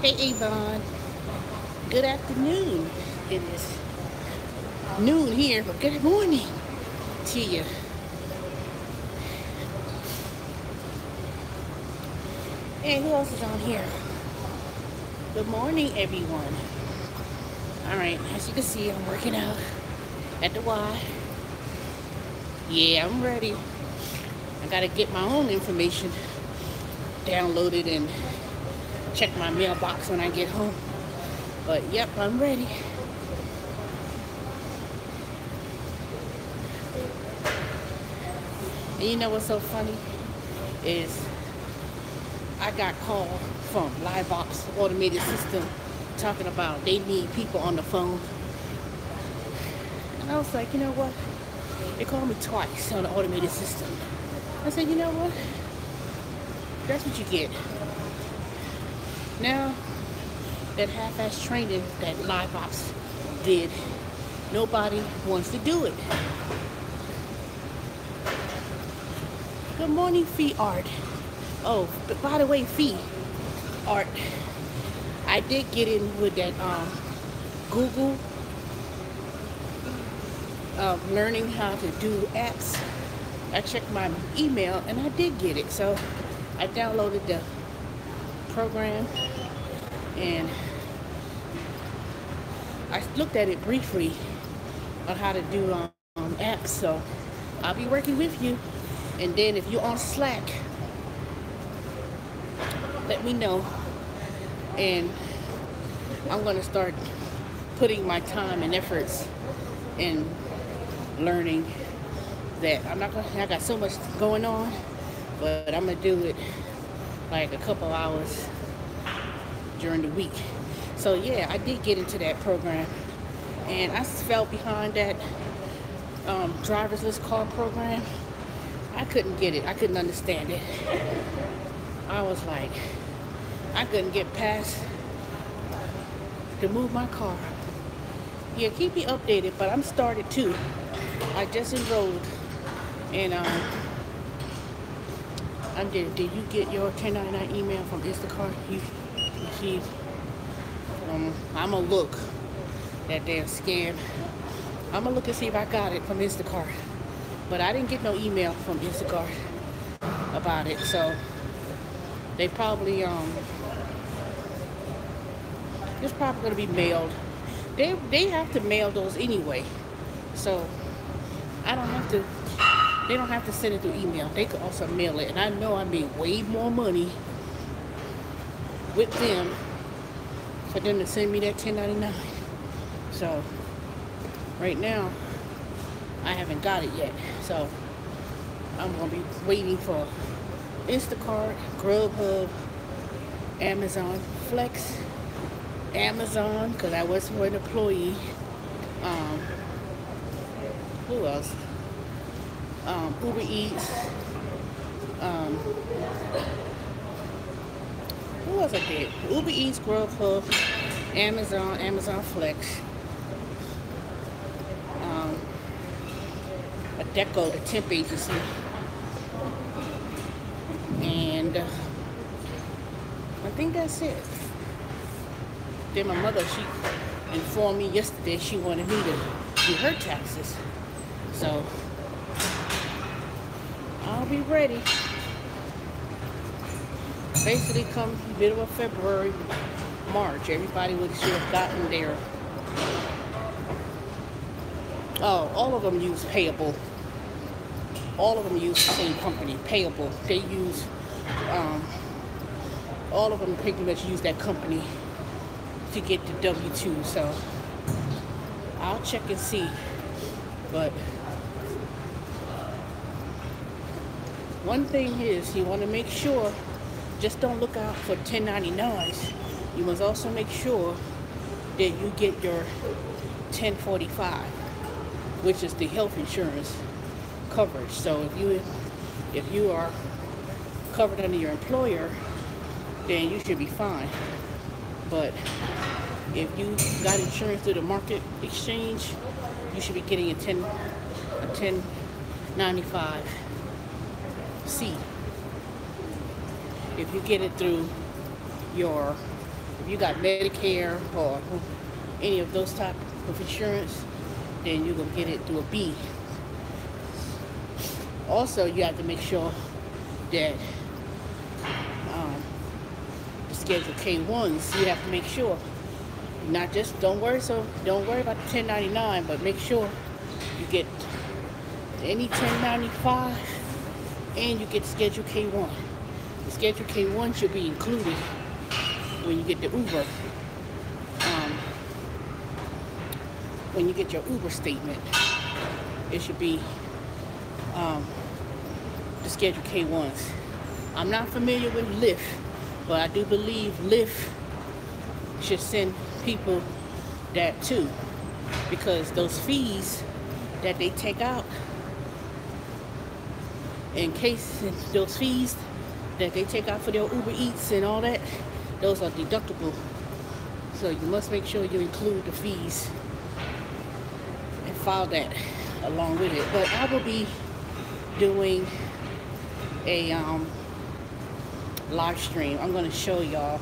Hey Avon, good afternoon. It is noon here, but good morning to you. Hey, who else is on here? Good morning, everyone. All right, as you can see, I'm working out at the Y. Yeah, I'm ready. I gotta get my own information downloaded and check my mailbox when I get home. But yep, I'm ready. And you know what's so funny is I got called from LiveOps automated system talking about they need people on the phone. And I was like, you know what? They called me twice on the automated system. I said, you know what? That's what you get. Now, that half-ass training that LiveOps did, nobody wants to do it. Good morning, Fee Art. Oh, but by the way, Fee Art, I did get in with that Google learning how to do apps. I checked my email and I did get it. So I downloaded the program and I looked at it briefly on how to do apps. So I'll be working with you. And then if you're on Slack, let me know. And I'm going to start putting my time and efforts in learning that. I got so much going on, but I'm going to do it like a couple hours during the week. So yeah, I did get into that program. And I fell behind that driver's list car program. I couldn't get it. I couldn't understand it. I was like, I couldn't get past to move my car. Yeah, keep me updated, but I'm started too. I just enrolled, and did you get your 1099 email from Instacart? You see, I'm gonna look that damn scam. I'm gonna look and see if I got it from Instacart, but I didn't get no email from Instacart about it, so they probably it's probably gonna be mailed. They have to mail those anyway, so I don't have to. They don't have to send it through email. They could also mail it, and I know I made way more money with them for them to send me that 1099. So right now I haven't got it yet, so I'm gonna be waiting for Instacart, Grubhub, Amazon Flex, Amazon, because I was an employee. Who else? Uber Eats. Who else I did? Uber Eats, Grubhub, Amazon, Amazon Flex, Adecco, the temp agency, and I think that's it. Then my mother, she informed me yesterday she wanted me to do her taxes. So I'll be ready. Basically come middle of February, March, everybody would should have gotten their, oh, all of them use Payable. All of them use the same company, Payable. They use, all of them pretty much use that company to get the W-2, so I'll check and see. But one thing is, you want to make sure, just don't look out for 1099s. You must also make sure that you get your 1045, which is the health insurance coverage. So if you are covered under your employer, then you should be fine. But if you got insurance through the market exchange, you should be getting a 1095C. If you get it through your If you got Medicare or any of those type of insurance, then you're gonna get it through a B. Also, you have to make sure that the Schedule K-1s, you have to make sure, not just, don't worry about the 1099, but make sure you get any 1095 and you get Schedule K-1. The Schedule K-1 should be included when you get the Uber. When you get your Uber statement, it should be the Schedule K-1s. I'm not familiar with Lyft, but I do believe Lyft should send people that too, because those fees that they take out, those fees that they take out for their Uber Eats and all that, those are deductible. So you must make sure you include the fees and file that along with it. But I will be doing a live stream. I'm going to show y'all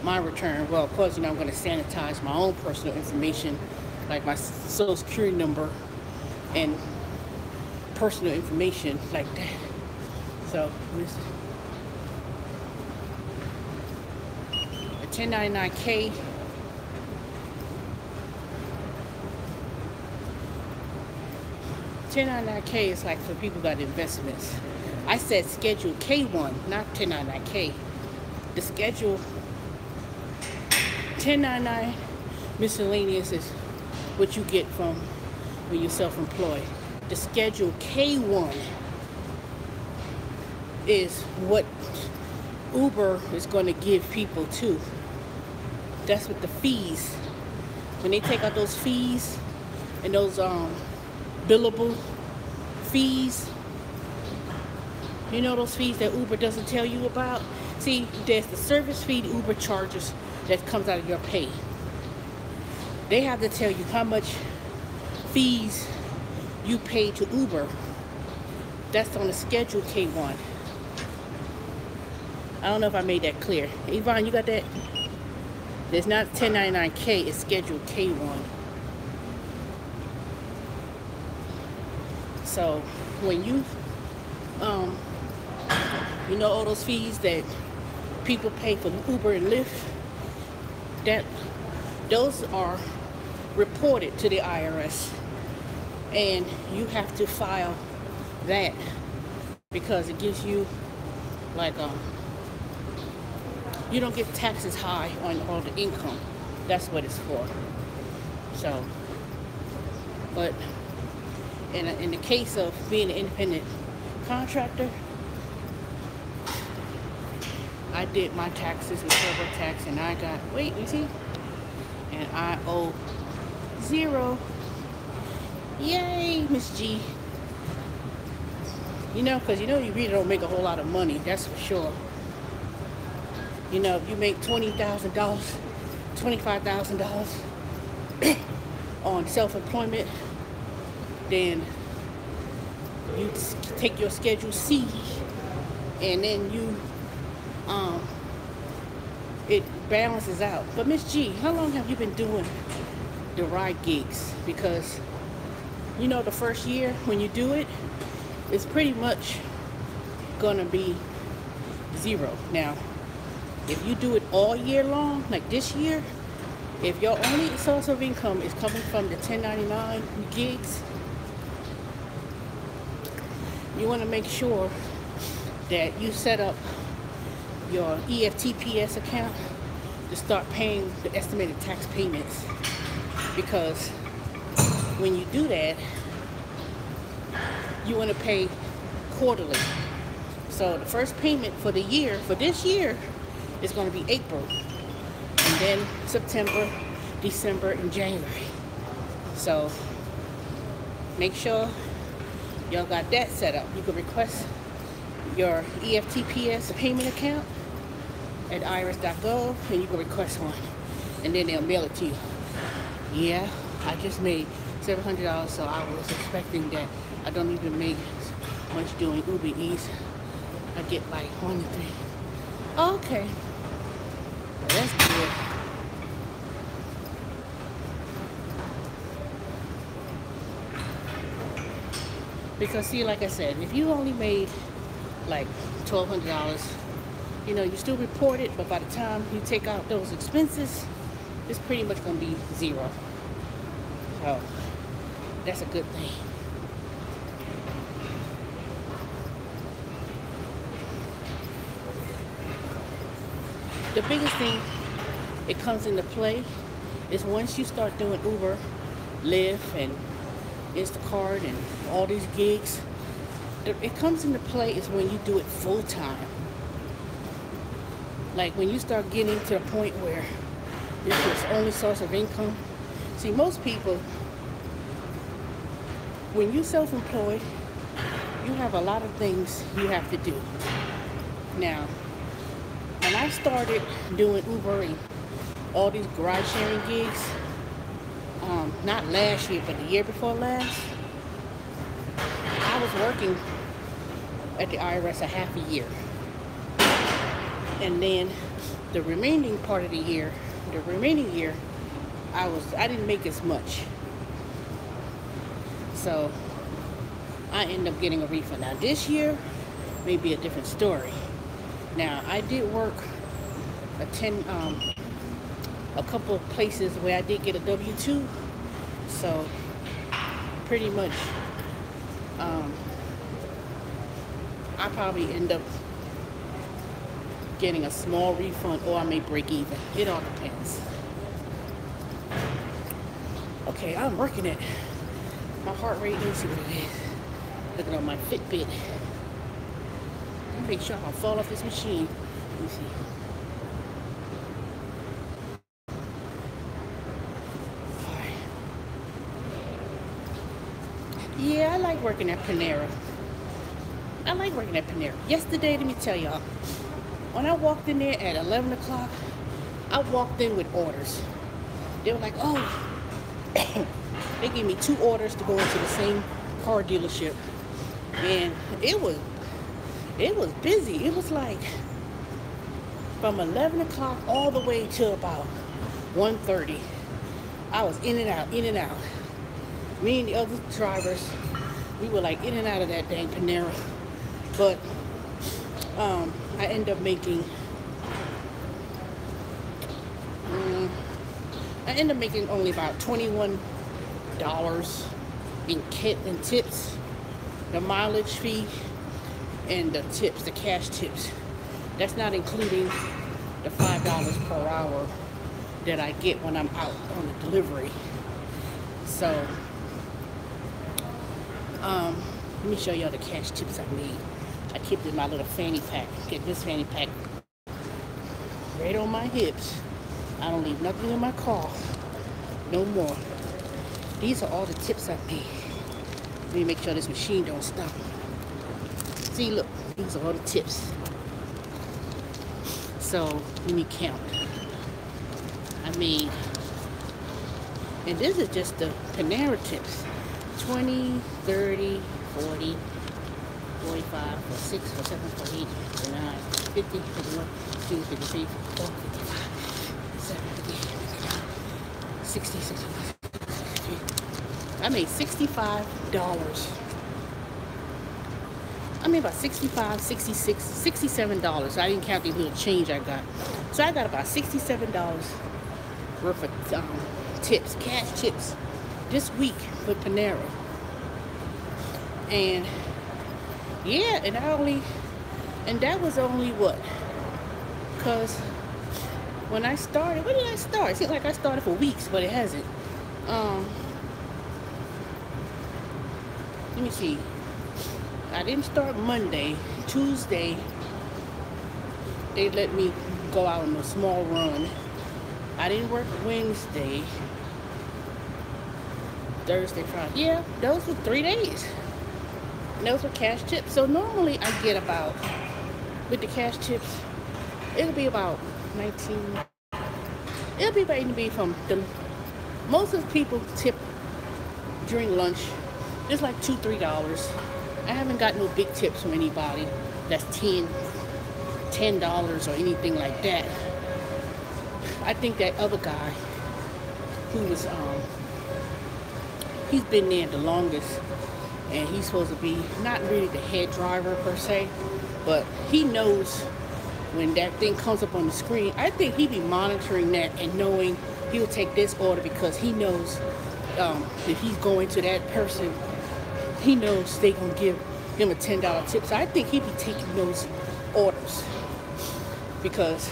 my return. Well, of course, I'm going to sanitize my own personal information, like my social security number and personal information like that. So a 1099K, is like for people who got investments. I said Schedule K-1, not 1099K. The Schedule 1099 miscellaneous is what you get from when you're self-employed. The Schedule K-1 is what Uber is going to give people too. That's what the fees, when they take out those fees and those billable fees, you know, those fees that Uber doesn't tell you about. See, there's the service fee Uber charges that comes out of your pay. They have to tell you how much fees you pay to Uber. That's on the Schedule K-1. I don't know if I made that clear. Yvonne, you got that? There's not 1099K, it's Schedule K-1. So when you know all those fees that people pay for Uber and Lyft, those are reported to the IRS, and you have to file that because it gives you like you don't get taxes high on all the income. That's what it's for. So, but in the case of being an independent contractor, I did my taxes with TurboTax, and I got, wait, you see? And I owe 0. Yay, Miss G. You know, because you really don't make a whole lot of money, that's for sure. You know, if you make $20,000, $25,000 on self-employment, then you take your Schedule C, and then it balances out. But Miss G, how long have you been doing the ride gigs? Because you know, the first year when you do it, it's pretty much gonna be 0. Now, if you do it all year long, like this year, if your only source of income is coming from the 1099 gigs, you want to make sure that you set up your EFTPS account to start paying the estimated tax payments, because when you do that, you want to pay quarterly. So the first payment for the year, for this year, is going to be April, and then September, December, and January. So make sure y'all got that set up. You can request your EFTPS payment account at irs.gov, and you can request one, and then they'll mail it to you. Yeah, I just made $700, so I was expecting that. I don't even make much doing Uber Eats. I get like 1 to 3. Oh, okay. That's good. Because see, like I said, if you only made like $1,200, you know, you still report it, but by the time you take out those expenses, it's pretty much gonna be zero. So that's a good thing. The biggest thing it comes into play is once you start doing Uber, Lyft, and Instacart, and all these gigs, it comes into play is when you do it full time. Like when you start getting to the point where it's your only source of income. See, most people, when you're self-employed, you have a lot of things you have to do. Now, when I started doing Uber and all these garage sharing gigs, not last year, but the year before last, I was working at the IRS a half a year. And then the remaining part of the year, I didn't make as much. So I ended up getting a refund. Now this year may be a different story. Now I did work a couple of places where I did get a W-2. So pretty much I probably end up getting a small refund, or I may break even. It all depends. Okay, I'm working it. My heart rate, let me see what it is. Looking on my Fitbit. Make sure I don't fall off this machine. Let me see. Alright. Yeah, I like working at Panera. Yesterday, let me tell y'all. When I walked in there at 11 o'clock, I walked in with orders. They were like, oh, they gave me 2 orders to go into the same car dealership. And it was busy. It was like from 11 o'clock all the way to about 1:30. I was in and out. Me and the other drivers, we were like in and out of that dang Panera. But I ended up making only about $21 in tips, the mileage fee, and the tips, the cash tips. That's not including the $5 per hour that I get when I'm out on the delivery. So let me show y'all the cash tips I made. I kept in my little fanny pack. Get this fanny pack right on my hips. I don't leave nothing in my car no more. These are all the tips I made. Let me make sure this machine don't stop. See, look, these are all the tips. So let me count. I made, and this is just the Panera tips. 20, 30, 40, 45, 46, 47, 48, 49, 50, 51, 52, 53, 54, 55, 57, 58, 59, 60, 61, 63. I made $65. I made about $65, $66, $67. I didn't count the little change I got. So I got about $67 worth of tips, cash tips, this week with Panera. And yeah, and that was only what? Because when I started, when did I start? It seems like I started for weeks, but it hasn't. Let me see. I didn't start Monday. Tuesday, they let me go out on a small run. I didn't work Wednesday, Thursday, Friday. Yeah, those were 3 days. And those were cash tips. So normally I get about, with the cash tips, it'll be about 19. It'll be maybe from most of the people tip during lunch. It's like $2, $3. I haven't got no big tips from anybody that's $10 or anything like that. I think that other guy who was he's been there the longest, and he's supposed to be not really the head driver per se, but he knows when that thing comes up on the screen. I think he'd be monitoring that and knowing he'll take this order because he knows if he's going to that person, he knows they gonna give him a $10 tip. So I think he'd be taking those orders, because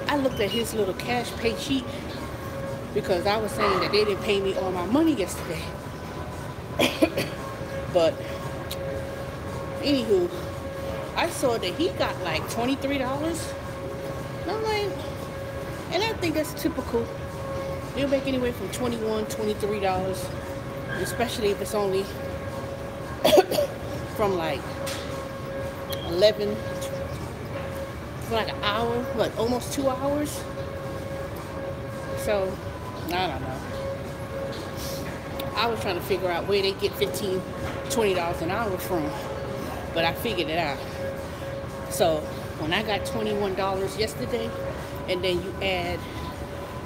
I looked at his little cash pay sheet, because I was saying that they didn't pay me all my money yesterday. But anywho, I saw that he got like $23. And I'm like, and I think that's typical. They'll make anywhere from $21, $23, especially if it's only from like 11, for like an hour, what, almost 2 hours. So I don't know. I was trying to figure out where they get $15, $20 an hour from, but I figured it out. So when I got $21 yesterday, and then you add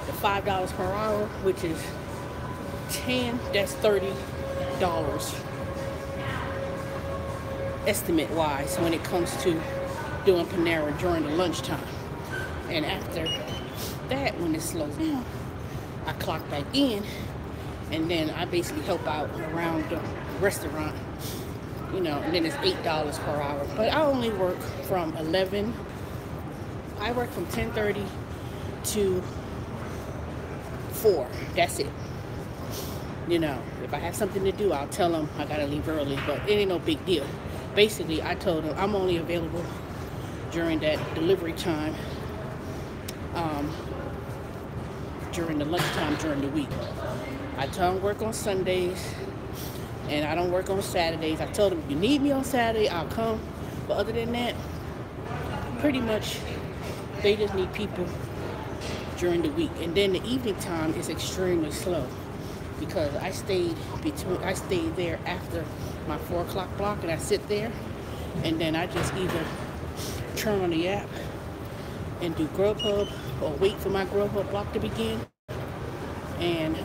the $5 per hour, which is 10, that's $30 estimate wise when it comes to doing Panera during the lunchtime. And after that, when it slows down, I clock back in, and then I basically help out around the restaurant, you know, and then it's $8 per hour. But I only work from 11, I work from 10:30 to 4, that's it. You know, if I have something to do, I'll tell them I gotta leave early, but it ain't no big deal. Basically, I told them I'm only available during that delivery time, during the lunchtime during the week. I tell them work on Sundays, and I don't work on Saturdays. I told them if you need me on Saturday, I'll come. But other than that, pretty much they just need people during the week. And then the evening time is extremely slow, because I stayed there after my 4 o'clock block, and I sit there, and then I just either turn on the app and do Grubhub, or wait for my Grubhub block to begin, and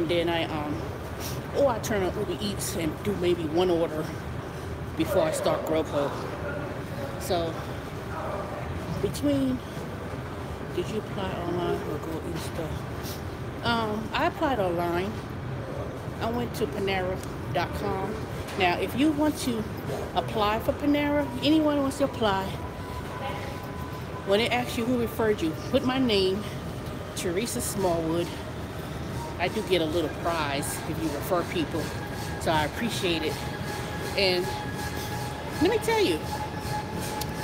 then I turn on Uber Eats and do maybe one order before I start Grubhub. So between, did you apply online or go in store? I applied online. I went to Panera.com. Now, if you want to apply for Panera, anyone who wants to apply, when it asks you who referred you, put my name, Teresa Smallwood. I do get a little prize if you refer people, so I appreciate it. And let me tell you,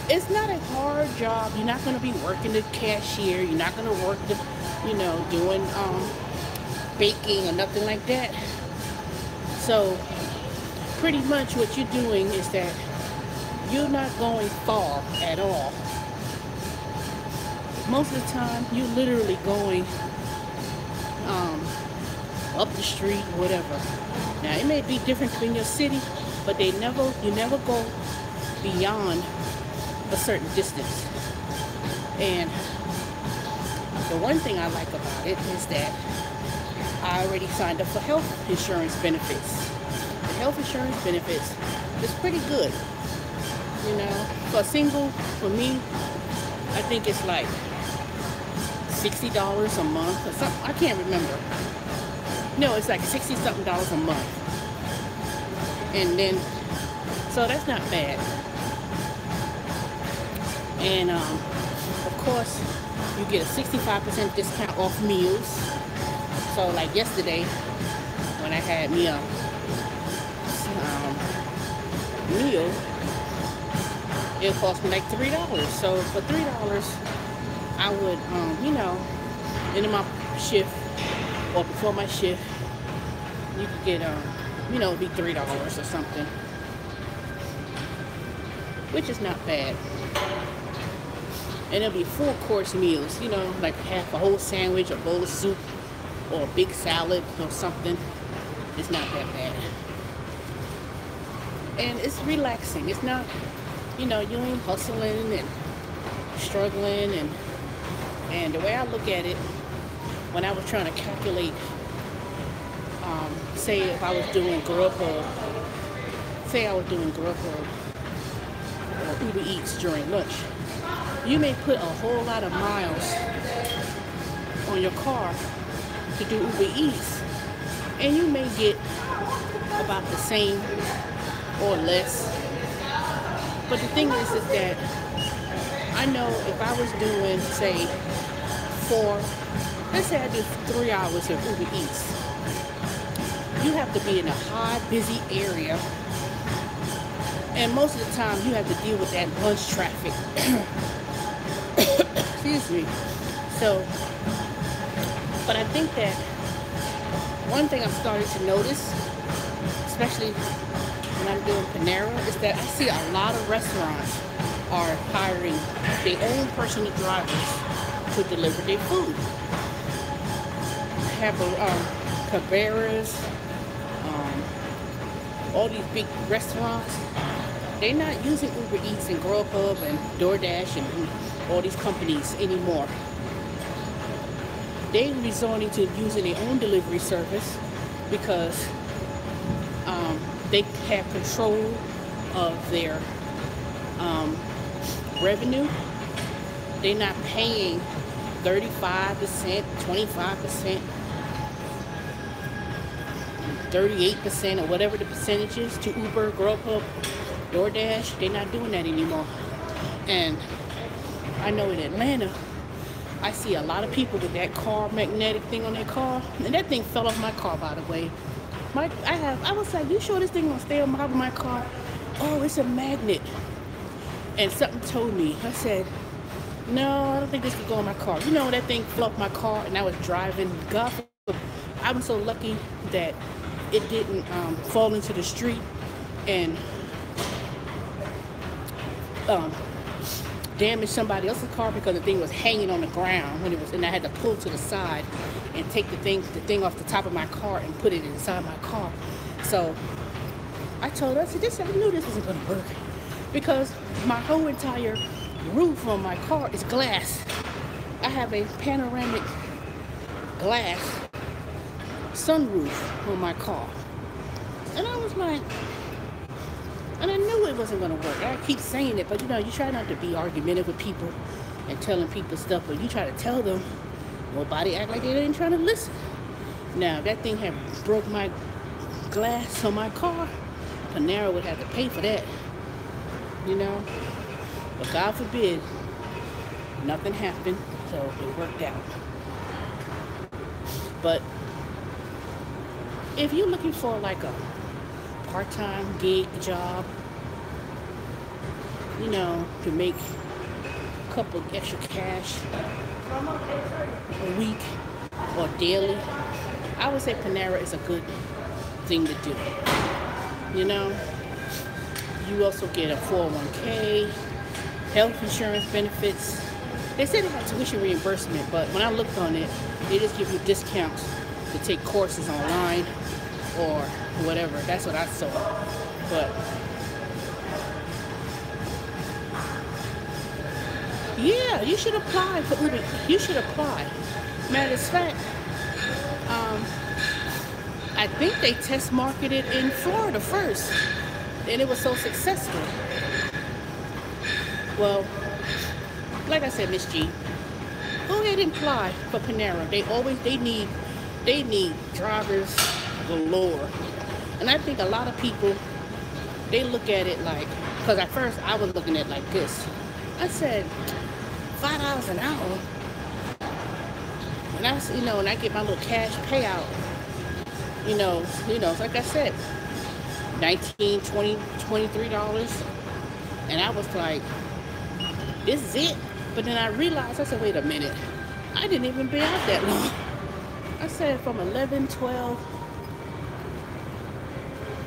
it's not a hard job. You're not going to be working the cashier. You're not going to work the, you know, doing baking or nothing like that. So pretty much what you're doing is that you're not going far at all. Most of the time, you're literally going up the street, whatever. Now, it may be different between your city, but you never go beyond a certain distance. And the one thing I like about it is that I already signed up for health insurance benefits. The health insurance benefits is pretty good. You know, for a single, for me, I think it's like $60 a month or something. I can't remember. No, it's like $60-something a month. And then, so that's not bad. And of course, you get a 65% discount off meals. So like yesterday, when I had me a meal, it cost me like $3. So for $3, I would, you know, into my shift or before my shift, you could get, you know, it'd be $3 or something, which is not bad. And it'll be full course meals, you know, like half a whole sandwich, a bowl of soup, or a big salad or something. It's not that bad. And it's relaxing. It's not, you know, you ain't hustling and struggling, and the way I look at it, when I was trying to calculate, say if I was doing Grubhub, or Uber Eats during lunch, you may put a whole lot of miles on your car to do Uber Eats, and you may get about the same or less. But the thing is that I know if I was doing, say, let's say I do 3 hours of Uber Eats, you have to be in a high, busy area, and most of the time you have to deal with that lunch traffic. Excuse me. So, but I think that one thing I'm starting to notice, especially when I'm doing Panera, is that I see a lot of restaurants are hiring their own personal drivers to deliver their food. Have Cabarrus, all these big restaurants, they're not using Uber Eats and Grubhub and DoorDash and all these companies anymore. They're resorting to using their own delivery service because they have control of their revenue. They're not paying 35%, 25%, 38%, or whatever the percentage is to Uber, Grubhub, DoorDash. They're not doing that anymore. And I know in Atlanta, I see a lot of people with that car magnetic thing on their car, and that thing fell off my car, by the way. I was like, you sure this thing gonna stay on top of my car? Oh, it's a magnet. And something told me. I said, no, I don't think this could go on my car. You know, that thing fell off my car, and I was driving. God, I'm so lucky that it didn't fall into the street and damage somebody else's car, because the thing was hanging on the ground and I had to pull to the side and take the thing off the top of my car and put it inside my car. So I told her, I knew this wasn't gonna work, because my whole entire roof on my car is glass. I have a panoramic glass sunroof on my car. And I was like, and I knew it wasn't going to work. I keep saying it, but you try not to be argumentative with people and telling people stuff, but you try to tell them, nobody act like they ain't trying to listen. Now, if that thing had broke my glass on my car, Panera would have to pay for that, But God forbid, nothing happened, so it worked out. But if you're looking for like a part-time gig job, to make a couple extra cash a week or daily, I would say Panera is a good thing to do. You also get a 401k, health insurance benefits. They said they have tuition reimbursement, but when I looked on it, they just give you discounts to take courses online or whatever. That's what I saw. But yeah, you should apply for Uber. You should apply. Matter of fact, I think they test marketed in Florida first, and it was so successful. Well, like I said, Miss G, go ahead and apply for Panera. They need drivers galore. And I think a lot of people, they look at it like, because at first I was looking at it like this. I said, $5 an hour. And and I get my little cash payout, like I said, $19, $20, $23. And I was like, this is it. But then I realized, I said, wait a minute, I didn't even be out that long. I said from 11, 12,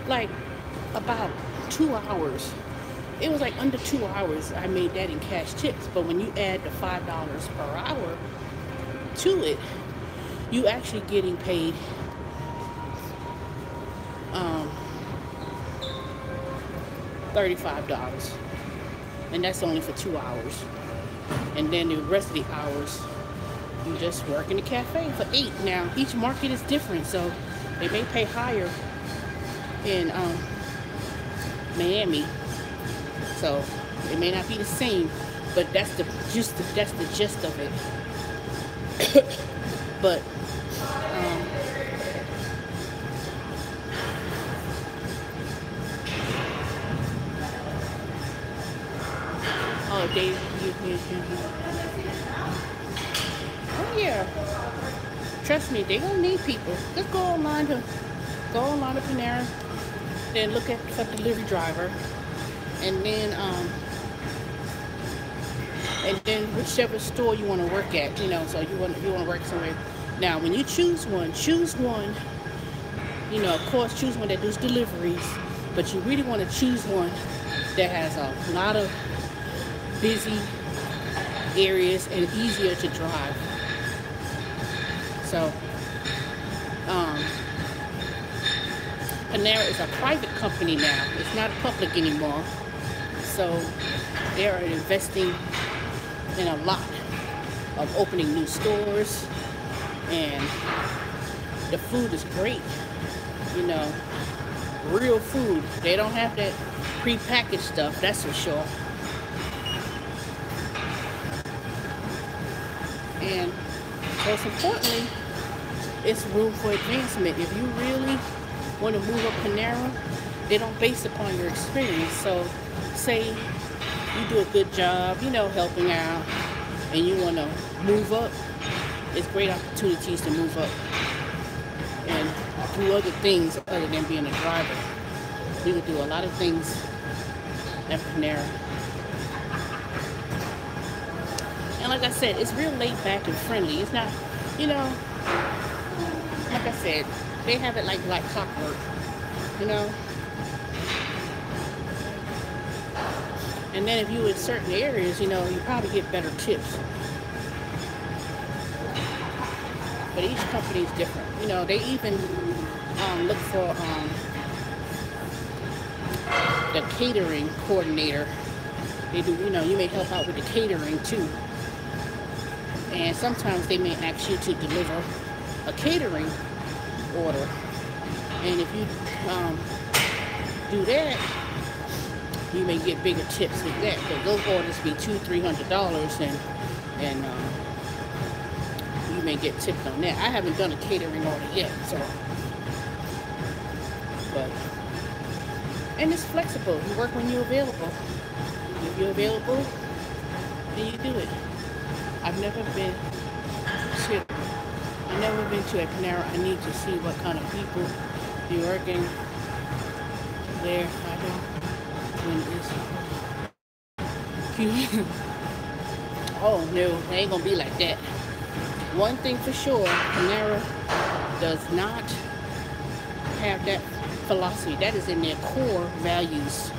like about 2 hours. It was like under 2 hours I made that in cash tips. But when you add the $5 per hour to it, you actually getting paid $35. And that's only for 2 hours. And then the rest of the hours, you just work in the cafe for 8. Now, each market is different, so they may pay higher in Miami, so it may not be the same, but that's the gist of it. But oh, oh yeah, trust me, they gonna need people. Just go online to Panera, then look at for delivery driver, and then whichever store you want to work at, so you want to work somewhere. Now, when you choose one, of course, choose one that does deliveries, but you really want to choose one that has a lot of busy areas and easier to drive. So, Panera is a private company now. It's not public anymore. So, they are investing in a lot of opening new stores, and the food is great. Real food. They don't have that prepackaged stuff, that's for sure. And most importantly, it's room for advancement. If you really want to move up Panera, they don't base upon your experience. So say you do a good job, helping out, and you want to move up, it's great opportunities to move up and do other things other than being a driver. You can do a lot of things at Panera. And like I said, it's real laid back and friendly. It's not, like I said, they have it like clockwork, And then if you in certain areas, you probably get better tips. But each company is different. They even look for the catering coordinator. They do, you may help out with the catering too. And sometimes they may ask you to deliver a catering order. And if you do that, you may get bigger tips with that, because those orders be $200-300, and you may get tipped on that. I haven't done a catering order yet, so. And it's flexible. You work when you're available. If you're available, then you do it. I've never been to a Panera. I need to see what kind of people be working there. I don't. Oh no, they ain't gonna be like that. One thing for sure, Panera does not have that philosophy. That is in their core values.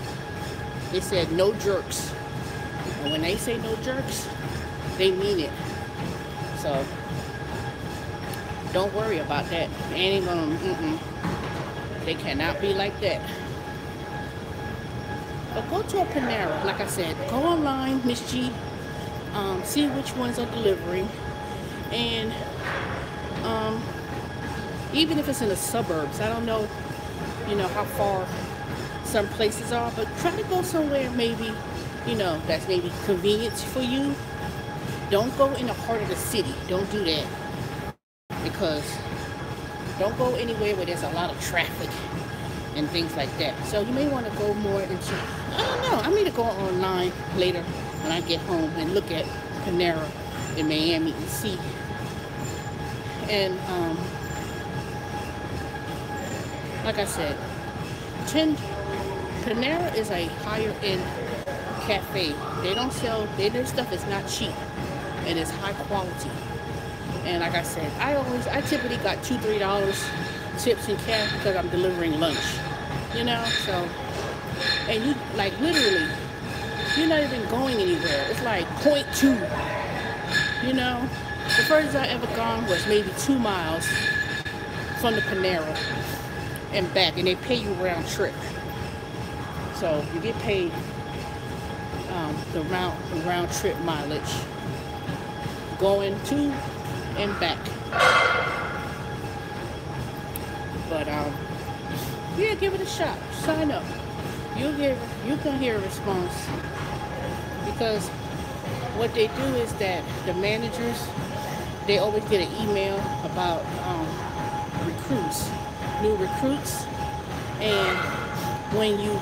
They said no jerks. And when they say no jerks, they mean it. So don't worry about that. They ain't gonna, they cannot be like that. But go to a Panera, like I said, go online, Miss G, see which ones are delivering, and even if it's in the suburbs, I don't know, how far some places are, but try to go somewhere maybe, that's maybe convenient for you. Don't go in the heart of the city. Don't do that, because don't go anywhere where there's a lot of traffic and things like that. So you may want to go more into, I don't know, I need to go online later when I get home and look at Panera in Miami and see. And like I said, Panera is a higher end cafe. They don't sell, their stuff is not cheap, and it's high quality. And like I said, I typically got $2-3 tips in cash because I'm delivering lunch, so, and you, like, literally, you're not even going anywhere. It's like 0.2, the furthest I ever gone was maybe 2 miles from the Panera and back, and they pay you round trip. So you get paid the round trip mileage, going to and back. But yeah, give it a shot. Sign up. You can hear a response, because what they do is that the managers, they always get an email about recruits, new recruits, and when you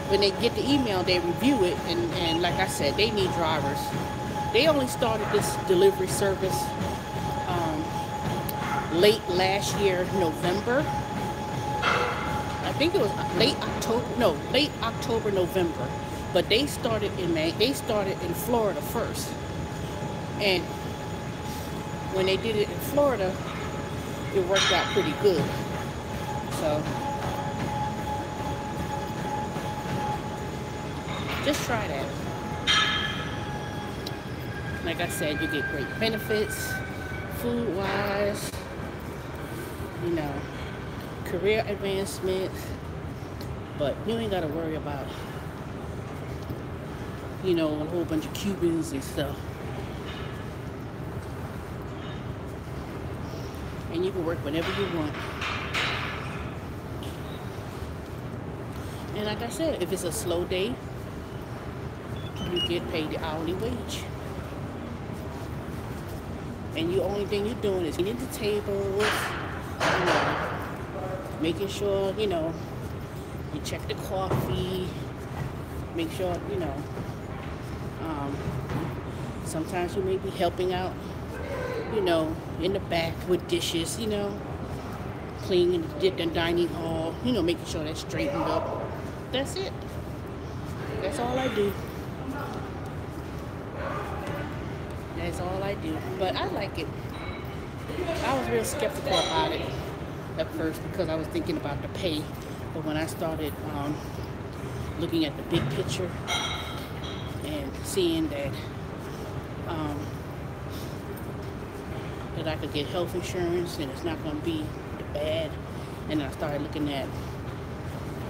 when they get the email, they review it, and like I said, they need drivers. They only started this delivery service late last year, November. I think it was late October, November. But they started in May. They started in Florida first, and when they did it in Florida, it worked out pretty good. So just try that. Like I said, you get great benefits, food-wise, you know, career advancement, but you ain't got to worry about, you know, a whole bunch of Cubans and stuff. And you can work whenever you want. And like I said, if it's a slow day, you get paid the hourly wage. And the only thing you're doing is cleaning the tables, you know, making sure, you know, you check the coffee, make sure, you know, sometimes you may be helping out, you know, in the back with dishes, you know, cleaning the dining hall, you know, making sure that's straightened up. That's it. That's all I do. That's all I do. But I like it. I was real skeptical about it at first because I was thinking about the pay. But when I started looking at the big picture and seeing that that I could get health insurance and it's not going to be bad, and I started looking at,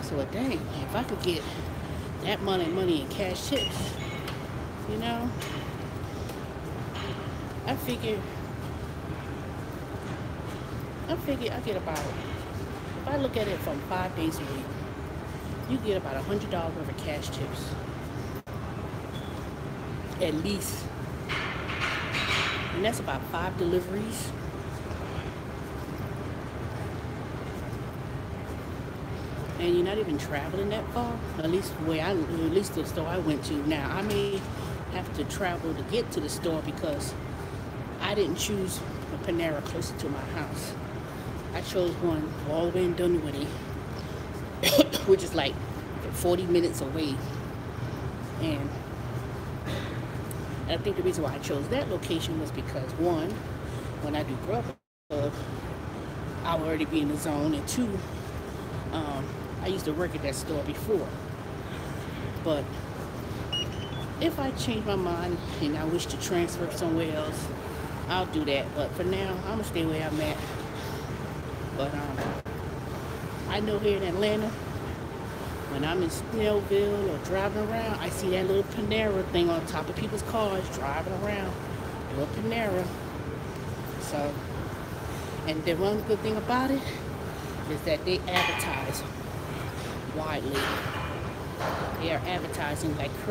so well, dang, if I could get that money in cash tips, you know, I figure I get about, if I look at it from 5 days a week, you get about $100 worth of cash tips. At least. And that's about 5 deliveries. And you're not even traveling that far. At least the store I went to. Now I may have to travel to get to the store because I didn't choose a Panera closer to my house. I chose one all the way in Dunwoody, which is like 40 minutes away. And I think the reason why I chose that location was because, one, when I do Grubhub, I would already be in the zone, and two, I used to work at that store before. But if I change my mind and I wish to transfer somewhere else, I'll do that. But for now, I'm gonna stay where I'm at. But I know here in Atlanta, when I'm in Snellville or driving around, I see that little Panera thing on top of people's cars driving around. Little Panera. So, and the one good thing about it is that they advertise widely. They are advertising like crazy.